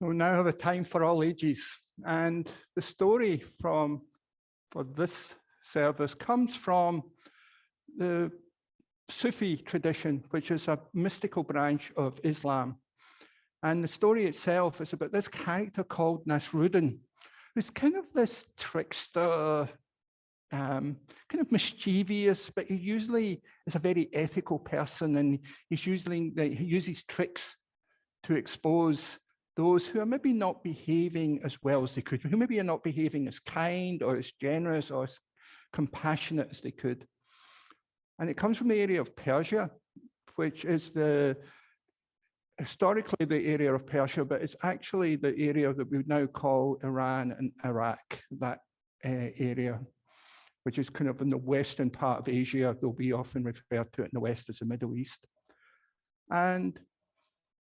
We now have a time for all ages. And the story for this service comes from the Sufi tradition, which is a mystical branch of Islam. And the story itself is about this character called Nasruddin, who's kind of this trickster, kind of mischievous, but he usually is a very ethical person, and he uses tricks to expose those who are maybe not behaving as well as they could, who maybe are not behaving as kind or as generous or as compassionate as they could. And it comes from the area of Persia, which is historically the area of Persia, but it's actually the area that we would now call Iran and Iraq, that area, which is kind of in the western part of Asia, though we often refer to it in the West as the Middle East. And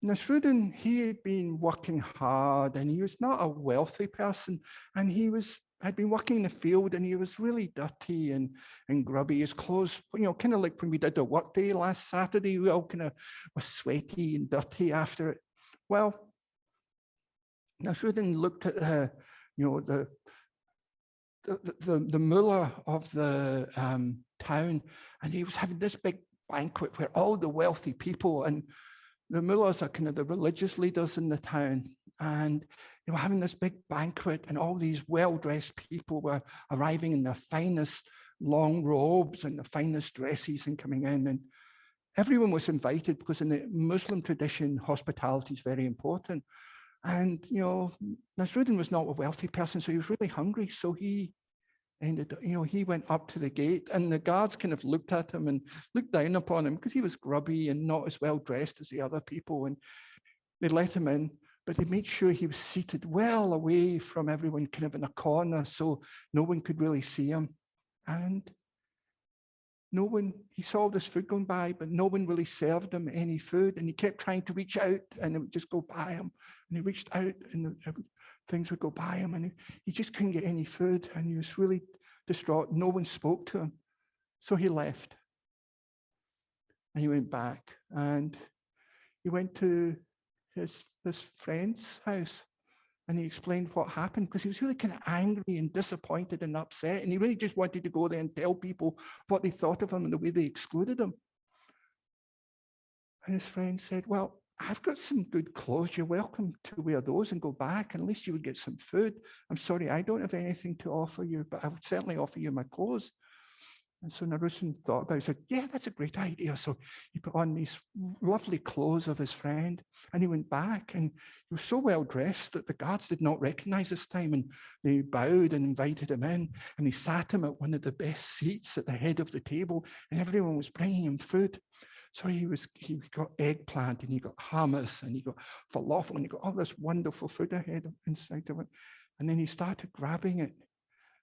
Nasruddin, he had been working hard, and he was not a wealthy person, and had been working in the field, and he was really dirty and grubby. His clothes, kind of like when we did a work day last Saturday, we all kind of were sweaty and dirty after it. Well, Nasruddin looked at the mullah of the town, and he was having this big banquet where all the wealthy people, and the mullahs are kind of the religious leaders in the town, and they were having this big banquet, and all these well-dressed people were arriving in their finest long robes and the finest dresses and coming in, and everyone was invited because in the Muslim tradition, hospitality is very important. And, Nasruddin was not a wealthy person, so he was really hungry, so he went up to the gate, and the guards kind of looked at him and looked down upon him because he was grubby and not as well dressed as the other people. And they let him in, but they made sure he was seated well away from everyone, kind of in a corner, so no one could really see him. And he saw this food going by, but no one really served him any food. And he kept trying to reach out, and it would just go by him. And he reached out, and things would go by him, and he just couldn't get any food, and he was really distraught. No one spoke to him. So he left. And he went back, and he went to this friend's house, and he explained what happened, because he was really kind of angry and disappointed and upset, and he really just wanted to go there and tell people what they thought of him and the way they excluded him. And his friend said, well, I've got some good clothes. You're welcome to wear those and go back. At least you would get some food. I'm sorry, I don't have anything to offer you, but I would certainly offer you my clothes. And so Nasruddin thought about it, said, yeah, that's a great idea. So he put on these lovely clothes of his friend, and he went back, and he was so well dressed that the guards did not recognize this time, and they bowed and invited him in, and they sat him at one of the best seats at the head of the table, and everyone was bringing him food. So he got eggplant, and he got hummus, and he got falafel, and he got all this wonderful food inside of it. And then he started grabbing it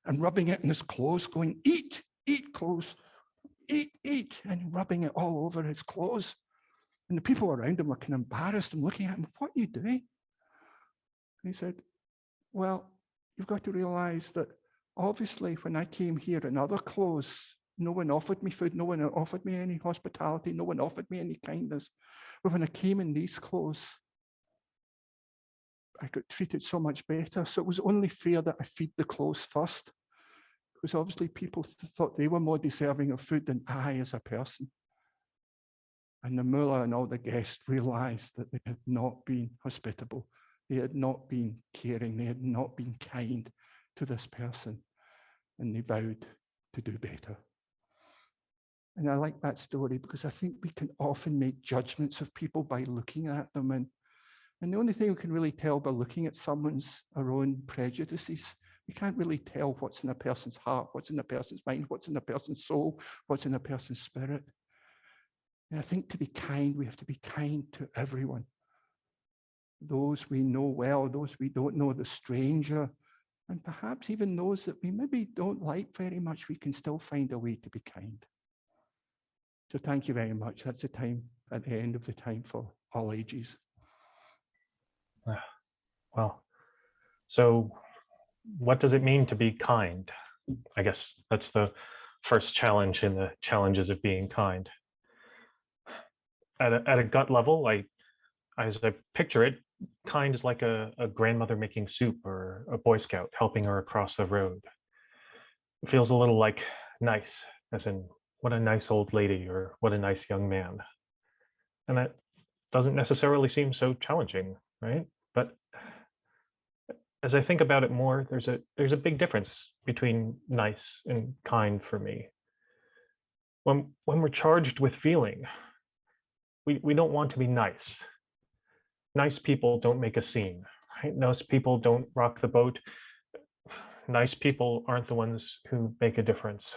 and rubbing it in his clothes, going, eat, clothes, eat, and rubbing it all over his clothes. And the people around him were kind of embarrassed and looking at him, what are you doing? And he said, well, you've got to realize that obviously when I came here in other clothes, no one offered me food, no one offered me any hospitality, no one offered me any kindness. But when I came in these clothes, I got treated so much better. So it was only fair that I feed the clothes first, because obviously people thought they were more deserving of food than I as a person. And the mullah and all the guests realized that they had not been hospitable. They had not been caring. They had not been kind to this person. And they vowed to do better. And I like that story because I think we can often make judgments of people by looking at them. And the only thing we can really tell by looking at someone's our own prejudices. We can't really tell what's in a person's heart, what's in a person's mind, what's in a person's soul, what's in a person's spirit. And I think to be kind, we have to be kind to everyone. Those we know well, those we don't know, the stranger, and perhaps even those that we maybe don't like very much, we can still find a way to be kind. So thank you very much. That's the time at the end of the time for all ages. Well, so what does it mean to be kind? I guess that's the first challenge in the challenges of being kind. At a gut level, as I picture it, kind is like a grandmother making soup or a Boy Scout helping her across the road. It feels a little like nice, as in what a nice old lady or what a nice young man. And that doesn't necessarily seem so challenging, right? But as I think about it more, there's a big difference between nice and kind for me. When we're charged with feeling, we don't want to be nice. Nice people don't make a scene, right? Nice people don't rock the boat. Nice people aren't the ones who make a difference.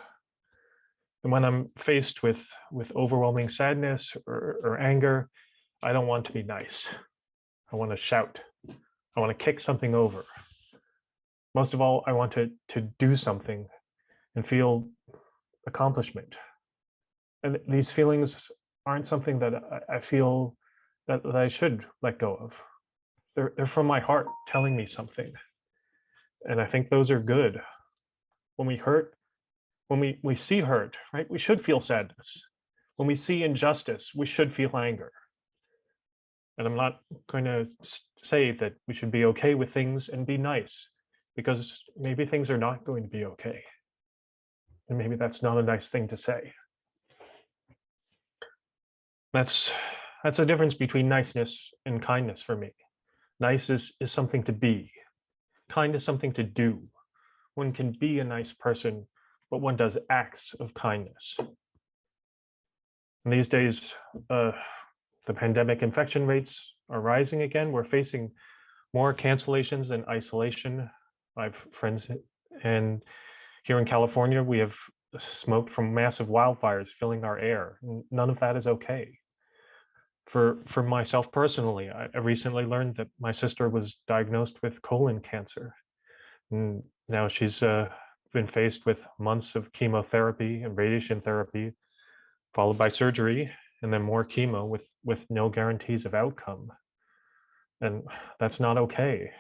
And when I'm faced with overwhelming sadness or anger, I don't want to be nice. I want to shout. I want to kick something over. Most of all, I want to do something and feel accomplishment. And these feelings aren't something that I feel that I should let go of. They're from my heart telling me something. And I think those are good. When we hurt, when we see hurt, right, we should feel sadness. When we see injustice, we should feel anger. And I'm not going to say that we should be okay with things and be nice, because maybe things are not going to be okay. And maybe that's not a nice thing to say. That's a difference between niceness and kindness for me. Nice is something to be. Kind is something to do. One can be a nice person, but one does acts of kindness. And these days, the pandemic infection rates are rising again. We're facing more cancellations than isolation. I have friends, and here in California, we have smoke from massive wildfires filling our air. None of that is okay. For myself personally, I recently learned that my sister was diagnosed with colon cancer. And now she's been faced with months of chemotherapy and radiation therapy, followed by surgery, and then more chemo with no guarantees of outcome. And that's not okay.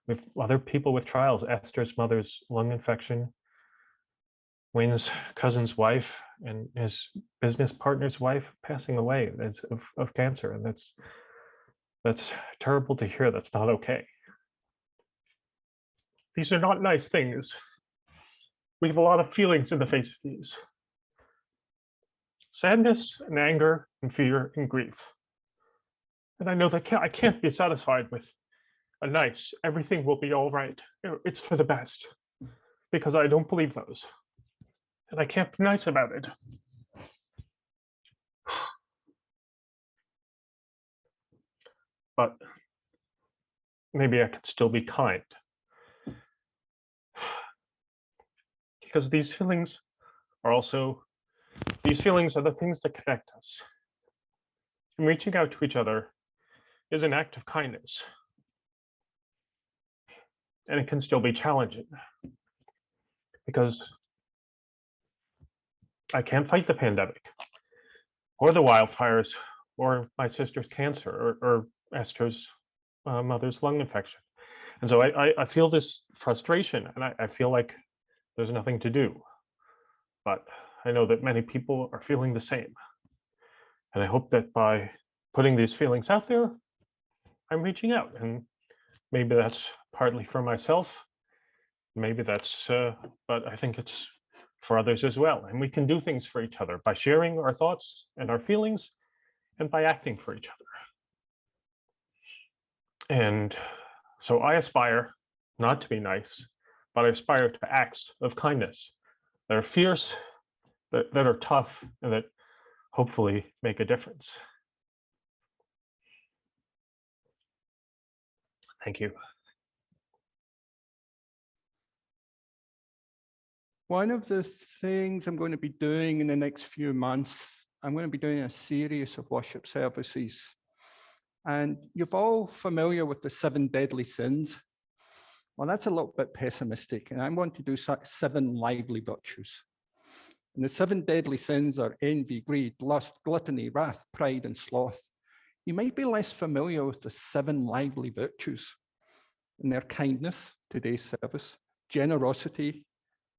With other people with trials, Esther's mother's lung infection, Wayne's cousin's wife and his business partner's wife passing away of cancer. And that's terrible to hear. That's not okay. These are not nice things. We have a lot of feelings in the face of these. Sadness and anger and fear and grief. And I know that I can't be satisfied with a nice, everything will be all right, it's for the best, because I don't believe those. And I can't be nice about it. But maybe I can still be kind. Because these feelings are the things that connect us. And reaching out to each other is an act of kindness. And it can still be challenging. Because I can't fight the pandemic, or the wildfires, or my sister's cancer, or Esther's mother's lung infection. And so I feel this frustration, and I feel like there's nothing to do. But I know that many people are feeling the same. And I hope that by putting these feelings out there, I'm reaching out. And maybe that's partly for myself. Maybe that's, but I think it's for others as well. And we can do things for each other by sharing our thoughts and our feelings and by acting for each other. And so I aspire not to be nice, but I aspire to acts of kindness that are fierce, that are tough, and that hopefully make a difference. Thank you. One of the things I'm going to be doing in the next few months, I'm going to be doing a series of worship services. And you're all familiar with the 7 deadly sins. Well, that's a little bit pessimistic, and I want to do 7 lively virtues. And the 7 deadly sins are envy, greed, lust, gluttony, wrath, pride, and sloth. You might be less familiar with the 7 lively virtues, and they're kindness, today's service, generosity,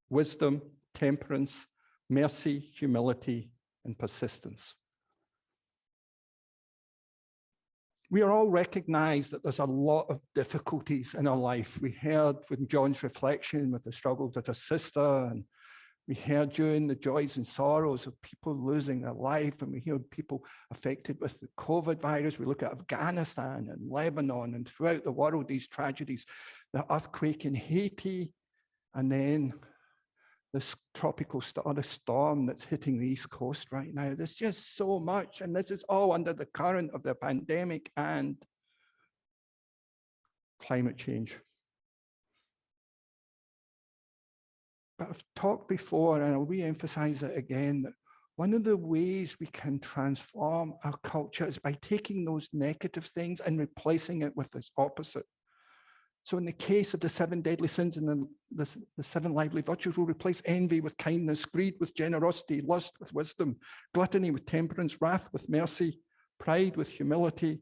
wisdom, temperance, mercy, humility, and persistence. We are all recognize that there's a lot of difficulties in our life. We heard from John's reflection with the struggles of a sister, and we heard during the joys and sorrows of people losing their life, and we heard people affected with the COVID virus. We look at Afghanistan and Lebanon and throughout the world, these tragedies, the earthquake in Haiti, and then this tropical storm that's hitting the East Coast right now. There's just so much, and this is all under the current of the pandemic and climate change. But I've talked before, and I'll re-emphasize it again, that one of the ways we can transform our culture is by taking those negative things and replacing it with its opposite. So in the case of the 7 deadly sins and the 7 lively virtues, we'll replace envy with kindness, greed with generosity, lust with wisdom, gluttony with temperance, wrath with mercy, pride with humility,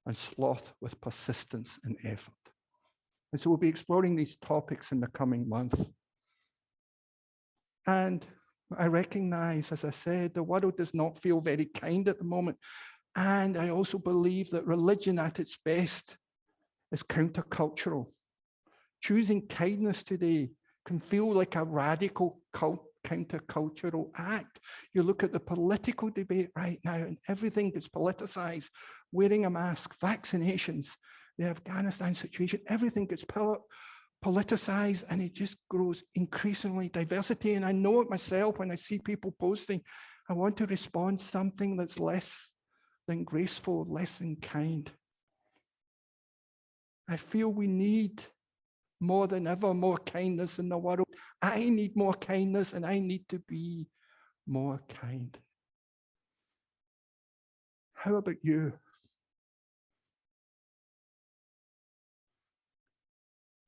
and sloth with persistence and effort. And so we'll be exploring these topics in the coming month. And I recognize, as I said, the world does not feel very kind at the moment. And I also believe that religion at its best is countercultural. Choosing kindness today can feel like a radical countercultural act. You look at the political debate right now and everything gets politicized. Wearing a mask, vaccinations, the Afghanistan situation, everything gets politicized, and it just grows increasingly diversity. And I know it myself when I see people posting, I want to respond something that's less than graceful, less than kind. I feel we need more than ever more kindness in the world. I need more kindness, and I need to be more kind. How about you?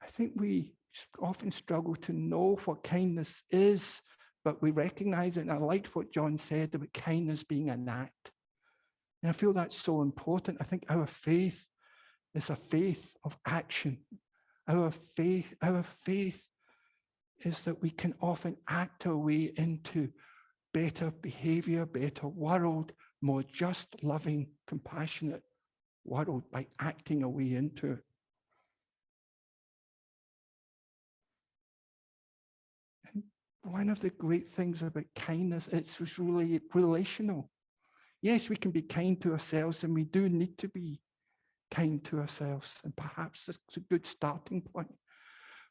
I think we often struggle to know what kindness is, but we recognize it. And I liked what John said about kindness being an act. And I feel that's so important. I think our faith is a faith of action. Our faith is that we can often act our way into better behavior, better world, more just, loving, compassionate world by acting our way into it. And one of the great things about kindness, it's really relational. Yes, we can be kind to ourselves, and we do need to be kind to ourselves, and perhaps it's a good starting point.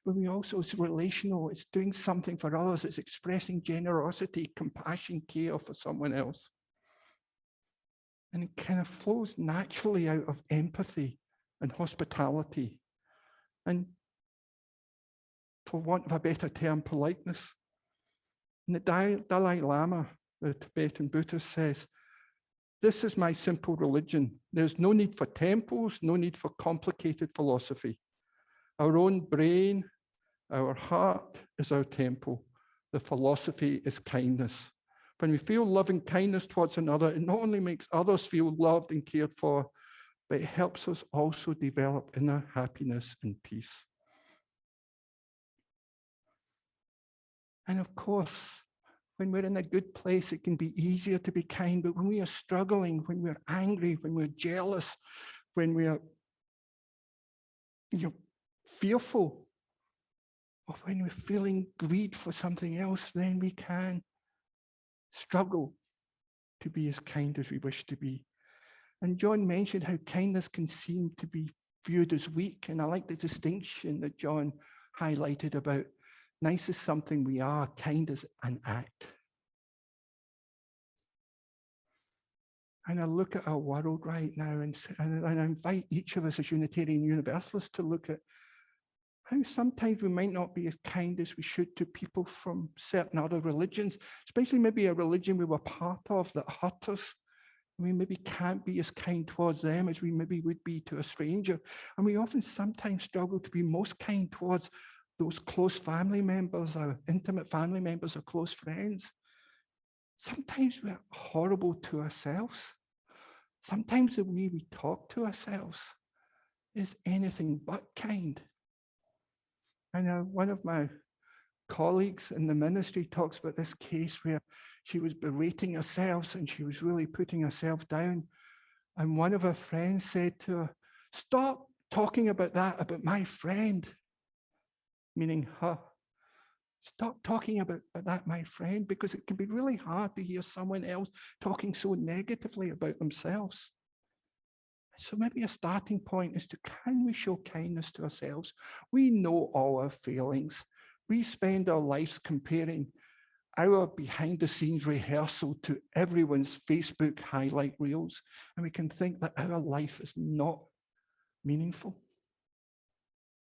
But we also, it's relational, it's doing something for others, it's expressing generosity, compassion, care for someone else. And it kind of flows naturally out of empathy and hospitality, and for want of a better term, politeness. And the Dalai Lama, the Tibetan Buddhist, says, "This is my simple religion. There's no need for temples, no need for complicated philosophy. Our own brain, our heart is our temple. The philosophy is kindness. When we feel loving kindness towards another, it not only makes others feel loved and cared for, but it helps us also develop inner happiness and peace." And of course, when we're in a good place, it can be easier to be kind. But when we are struggling, when we're angry, when we're jealous, when we are fearful, or when we're feeling greed for something else, then we can struggle to be as kind as we wish to be. And John mentioned how kindness can seem to be viewed as weak. And I like the distinction that John highlighted about nice is something we are, kind is an act. And I look at our world right now and I invite each of us as Unitarian Universalists to look at how sometimes we might not be as kind as we should to people from certain other religions, especially maybe a religion we were part of that hurt us. We maybe can't be as kind towards them as we maybe would be to a stranger. And we often sometimes struggle to be most kind towards those close family members, our intimate family members, or close friends. Sometimes we're horrible to ourselves. Sometimes the way we talk to ourselves is anything but kind. And one of my colleagues in the ministry talks about this case where she was berating herself and she was really putting herself down And one of her friends said to her, "Stop talking about that, about my friend," meaning her. Stop talking about that, my friend, because it can be really hard to hear someone else talking so negatively about themselves. So maybe a starting point is to, can we show kindness to ourselves? We know all our failings. We spend our lives comparing our behind the scenes rehearsal to everyone's Facebook highlight reels. And we can think that our life is not meaningful,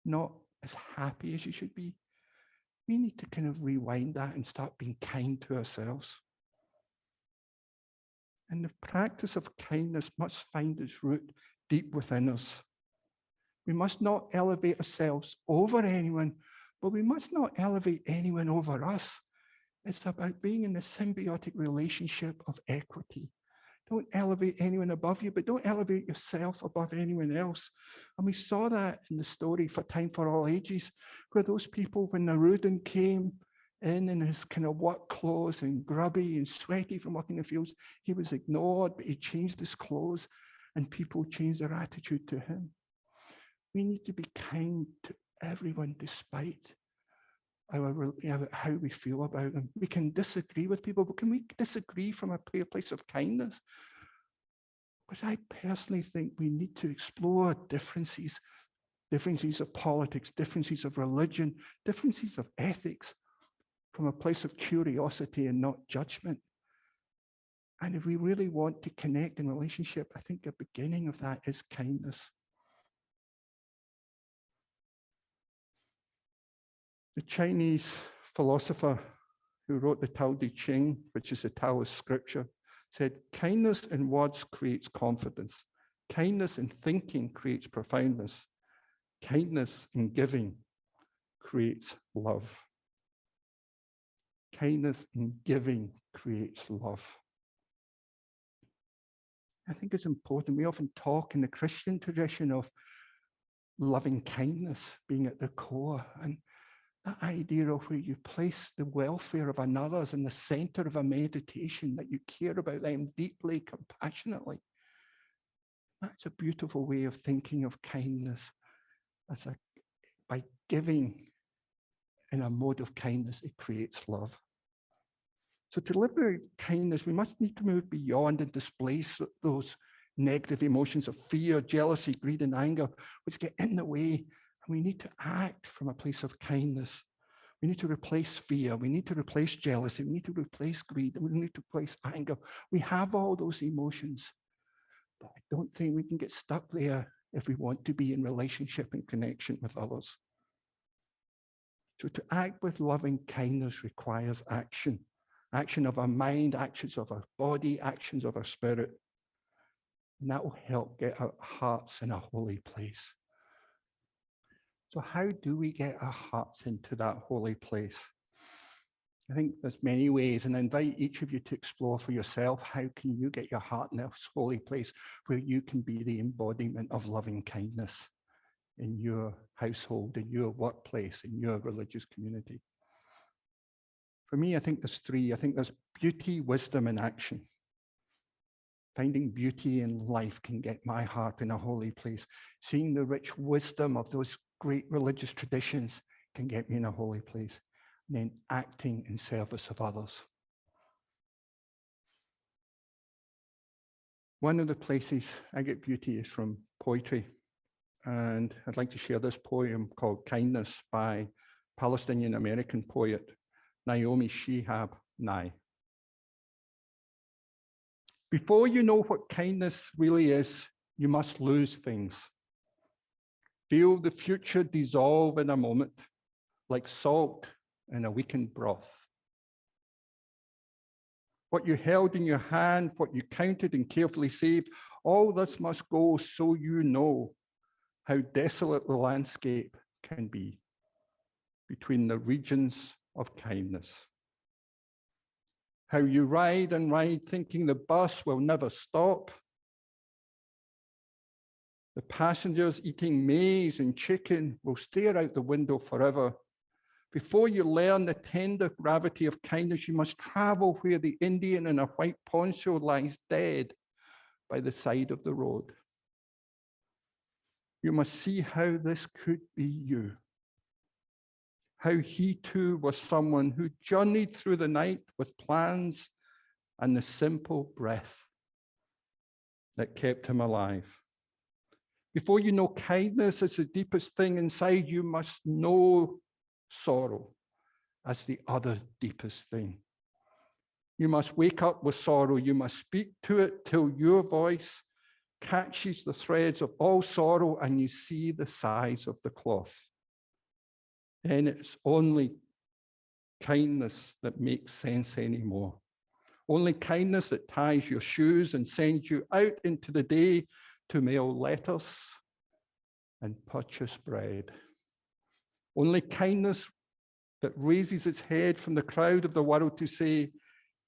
not as happy as you should be. We need to kind of rewind that and start being kind to ourselves. And the practice of kindness must find its root deep within us. We must not elevate ourselves over anyone, but we must not elevate anyone over us. It's about being in a symbiotic relationship of equity. Don't elevate anyone above you, but don't elevate yourself above anyone else. And we saw that in the story for Time for All Ages, where those people, when Narudin came in his kind of work clothes and grubby and sweaty from working in the fields, he was ignored, but he changed his clothes and people changed their attitude to him. We need to be kind to everyone despite how we feel about them. We can disagree with people, but can we disagree from a place of kindness? Because I personally think we need to explore differences of politics, differences of religion, differences of ethics from a place of curiosity and not judgment. And if we really want to connect in relationship, I think the beginning of that is kindness. The Chinese philosopher who wrote the Tao Te Ching, which is a Taoist scripture, said, kindness in words creates confidence. Kindness in thinking creates profoundness. Kindness in giving creates love. Kindness in giving creates love. I think it's important. We often talk in the Christian tradition of loving kindness being at the core, and that idea of where you place the welfare of another as in the center of a meditation, that you care about them deeply, compassionately. That's a beautiful way of thinking of kindness. By giving in a mode of kindness, it creates love. So to live with kindness, we must need to move beyond and displace those negative emotions of fear, jealousy, greed, and anger, which get in the way. We need to act from a place of kindness. We need to replace fear. We need to replace jealousy. We need to replace greed. We need to replace anger. We have all those emotions, but I don't think we can get stuck there if we want to be in relationship and connection with others. So to act with loving kindness requires action. Action of our mind, actions of our body, actions of our spirit. And that will help get our hearts in a holy place. So how do we get our hearts into that holy place? I think there's many ways, and I invite each of you to explore for yourself, how can you get your heart in this holy place where you can be the embodiment of loving kindness in your household, in your workplace, in your religious community? For me, I think there's three. I think there's beauty, wisdom, and action. Finding beauty in life can get my heart in a holy place. Seeing the rich wisdom of those great religious traditions can get me in a holy place. And then acting in service of others. One of the places I get beauty is from poetry. And I'd like to share this poem called Kindness by Palestinian American poet Naomi Shihab Nye. Before you know what kindness really is, you must lose things. Feel the future dissolve in a moment, like salt in a weakened broth. What you held in your hand, what you counted and carefully saved, all this must go so you know how desolate the landscape can be between the regions of kindness. How you ride and ride thinking the bus will never stop. The passengers eating maize and chicken will stare out the window forever. Before you learn the tender gravity of kindness, you must travel where the Indian in a white poncho lies dead, by the side of the road. You must see how this could be you. How he too was someone who journeyed through the night with plans and the simple breath that kept him alive. Before you know kindness as the deepest thing inside, you must know sorrow as the other deepest thing. You must wake up with sorrow. You must speak to it till your voice catches the threads of all sorrow and you see the size of the cloth. Then it's only kindness that makes sense anymore. Only kindness that ties your shoes and sends you out into the day to mail letters and purchase bread. Only kindness that raises its head from the crowd of the world to say,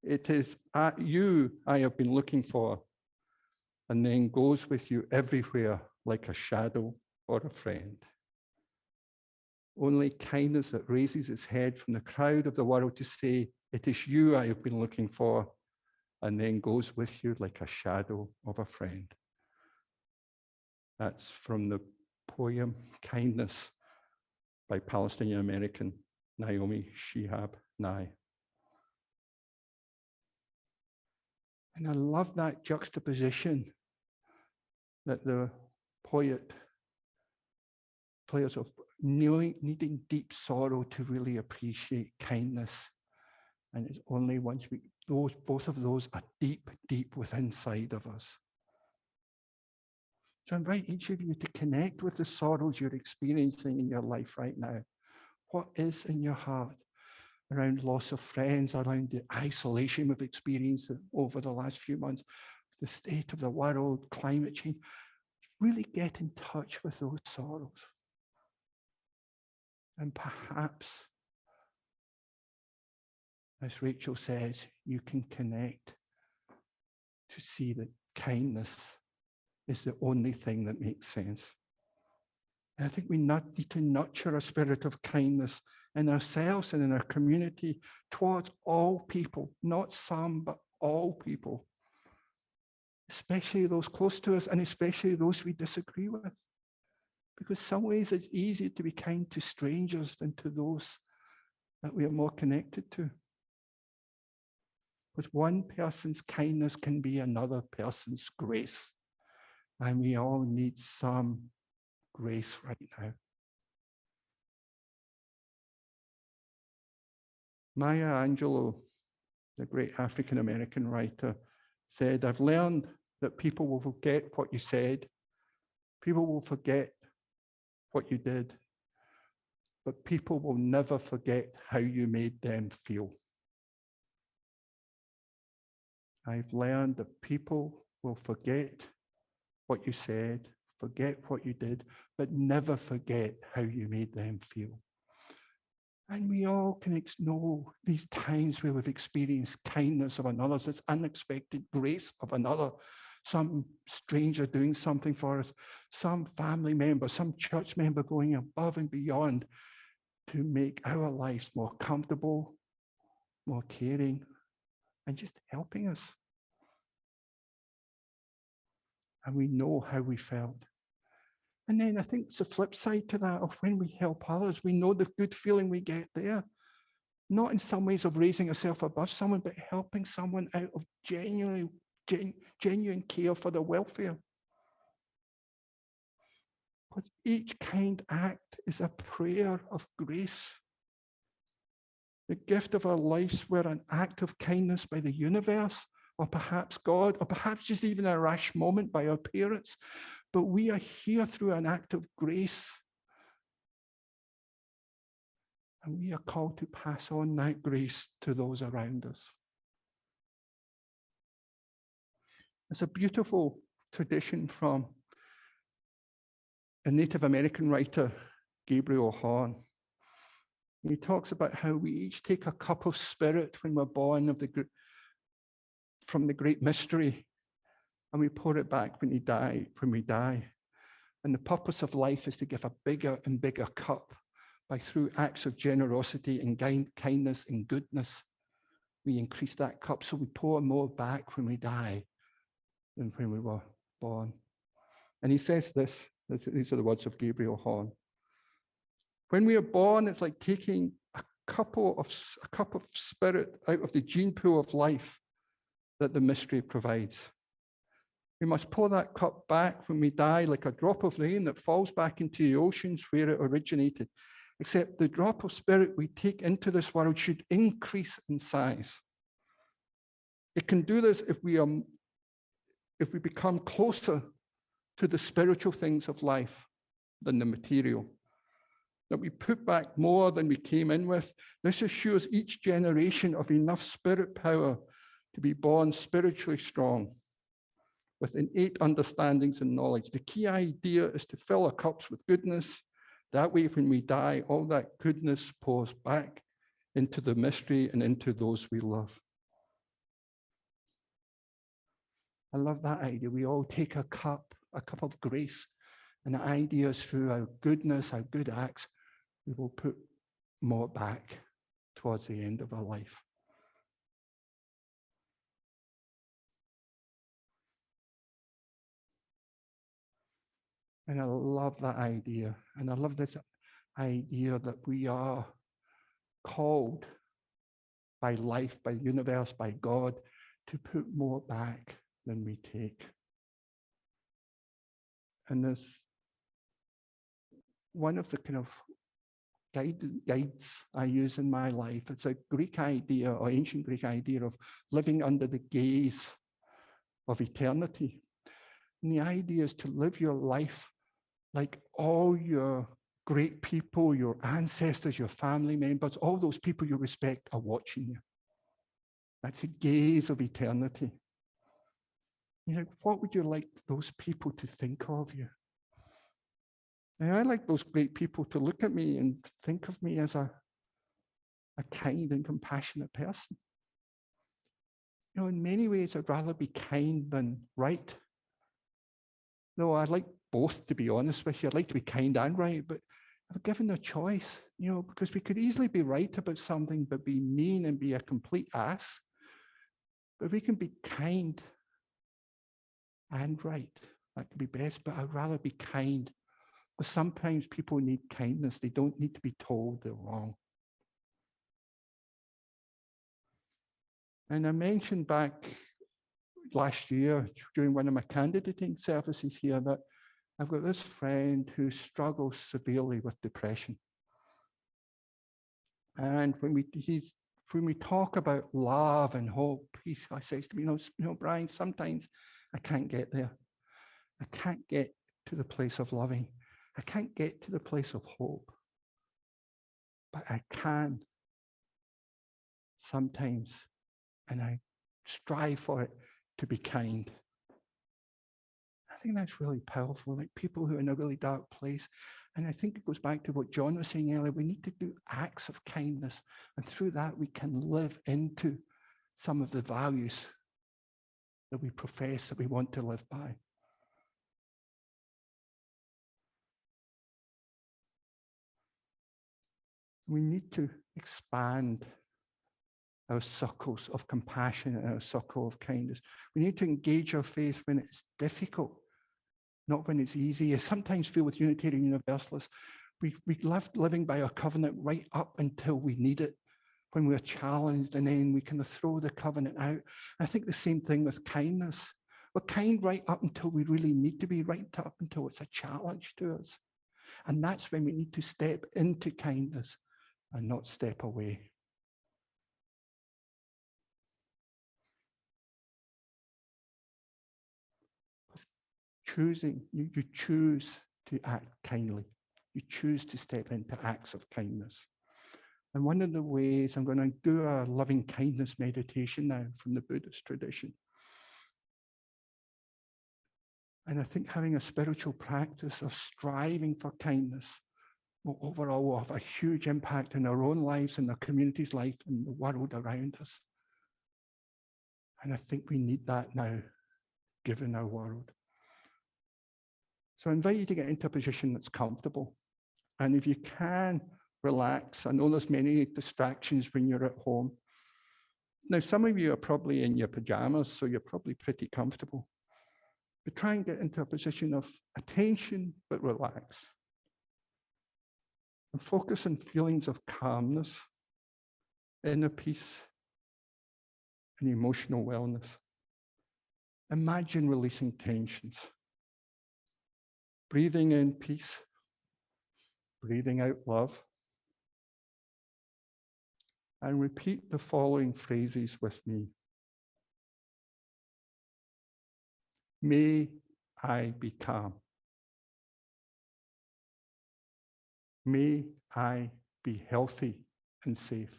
it is at you I have been looking for, and then goes with you everywhere like a shadow or a friend. Only kindness that raises its head from the crowd of the world to say, it is you I have been looking for, and then goes with you like a shadow of a friend. That's from the poem Kindness by Palestinian-American Naomi Shihab Nye. And I love that juxtaposition that the poet players of needing deep sorrow to really appreciate kindness. And it's only once both of those are deep, deep within inside of us. So I invite each of you to connect with the sorrows you're experiencing in your life right now. What is in your heart around loss of friends, around the isolation we've experienced over the last few months, the state of the world, climate change? Really get in touch with those sorrows. And perhaps, as Rachel says, you can connect to see that kindness is the only thing that makes sense. And I think we need to nurture a spirit of kindness in ourselves and in our community towards all people, not some, but all people, especially those close to us and especially those we disagree with. Because some ways it's easier to be kind to strangers than to those that we are more connected to. Because one person's kindness can be another person's grace. And we all need some grace right now. Maya Angelou, the great African-American writer, said, I've learned that people will forget what you said. People will forget what you did, but people will never forget how you made them feel. I've learned that people will forget what you said, forget what you did, but never forget how you made them feel. And we all can know these times where we've experienced kindness of another, this unexpected grace of another, some stranger doing something for us, some family member, some church member going above and beyond to make our lives more comfortable, more caring, and just helping us. And we know how we felt. And then I think it's the flip side to that of when we help others, we know the good feeling we get there. Not in some ways of raising ourselves above someone, but helping someone out of genuine care for their welfare. Because each kind act is a prayer of grace. The gift of our lives were an act of kindness by the universe, or perhaps God, or perhaps just even a rash moment by our parents. But we are here through an act of grace. And we are called to pass on that grace to those around us. It's a beautiful tradition from a Native American writer, Gabriel Horn. He talks about how we each take a cup of spirit when we're born from the great mystery, and we pour it back when we die. And the purpose of life is to give a bigger and bigger cup by through acts of generosity and kindness and goodness. We increase that cup, so we pour more back when we die. than when we were born. And he says this, these are the words of Gabriel Horn. When we are born, it's like taking a cup of spirit out of the gene pool of life that the mystery provides. We must pour that cup back when we die like a drop of rain that falls back into the oceans where it originated. Except the drop of spirit we take into this world should increase in size. It can do this if we become closer to the spiritual things of life than the material. That we put back more than we came in with. This assures each generation of enough spirit power to be born spiritually strong, with innate understandings and knowledge. The key idea is to fill our cups with goodness. That way, when we die, all that goodness pours back into the mystery and into those we love. I love that idea. We all take a cup of grace, and the idea is through our goodness, our good acts, we will put more back towards the end of our life. And I love that idea. And I love this idea that we are called by life, by the universe, by God, to put more back than we take. And there's one of the kind of guides I use in my life. It's a Greek idea, or ancient Greek idea, of living under the gaze of eternity. And the idea is to live your life like all your great people, your ancestors, your family members, all those people you respect are watching you. That's a gaze of eternity. You're like, what would you like those people to think of you? And I like those great people to look at me and think of me as a kind and compassionate person. You know, in many ways, I'd rather be kind than right. No, I'd like both, to be honest with you. I'd like to be kind and right, but if given a choice, you know, because we could easily be right about something, but be mean and be a complete ass. But we can be kind and right. That could be best, but I'd rather be kind. But sometimes people need kindness. They don't need to be told they're wrong. And I mentioned back last year during one of my candidating services here that I've got this friend who struggles severely with depression. And when we talk about love and hope, he says to me, you know, Brian, sometimes I can't get there. I can't get to the place of loving. I can't get to the place of hope. But I can sometimes, and I strive for it, to be kind. I think that's really powerful, like people who are in a really dark place. And I think it goes back to what John was saying earlier. We need to do acts of kindness. And through that, we can live into some of the values that we profess that we want to live by. We need to expand our circles of compassion and our circle of kindness. We need to engage our faith when it's difficult, not when it's easy. I sometimes feel with Unitarian Universalists, we love living by our covenant right up until we need it, when we're challenged, and then we kind of throw the covenant out. I think the same thing with kindness. We're kind right up until we really need to be, right up until it's a challenge to us. And that's when we need to step into kindness and not step away. Choosing, you choose to act kindly. You choose to step into acts of kindness. And one of the ways, I'm going to do a loving kindness meditation now from the Buddhist tradition. And I think having a spiritual practice of striving for kindness will overall have a huge impact in our own lives and our community's life and the world around us. And I think we need that now, given our world. So I invite you to get into a position that's comfortable. And if you can, relax. I know there's many distractions when you're at home. Now, some of you are probably in your pajamas, so you're probably pretty comfortable. But try and get into a position of attention, but relax. And focus on feelings of calmness, inner peace, and emotional wellness. Imagine releasing tensions. Breathing in peace, breathing out love. And repeat the following phrases with me. May I be calm. May I be healthy and safe.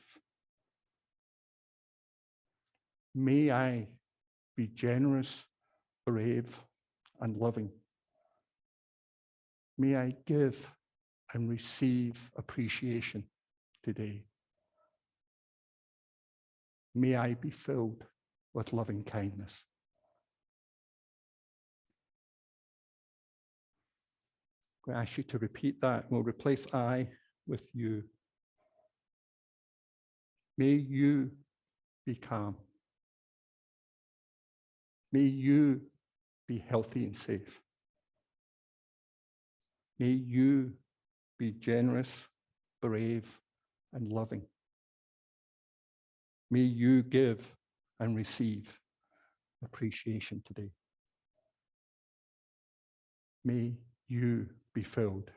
May I be generous, brave, and loving. May I give and receive appreciation today. May I be filled with loving kindness. I'm going to ask you to repeat that. We'll replace I with you. May you be calm. May you be healthy and safe. May you be generous, brave, and loving. May you give and receive appreciation today. May you be filled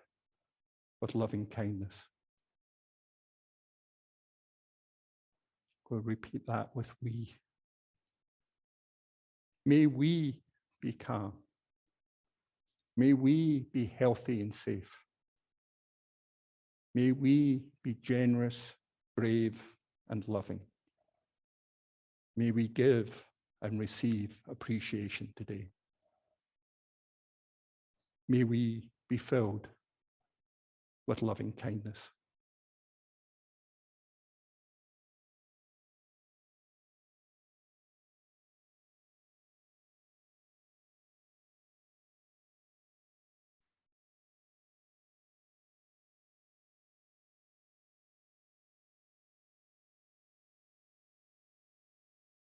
with loving kindness. We'll repeat that with we. May we be calm. May we be healthy and safe. May we be generous, brave, and loving. May we give and receive appreciation today. May we be filled with loving kindness.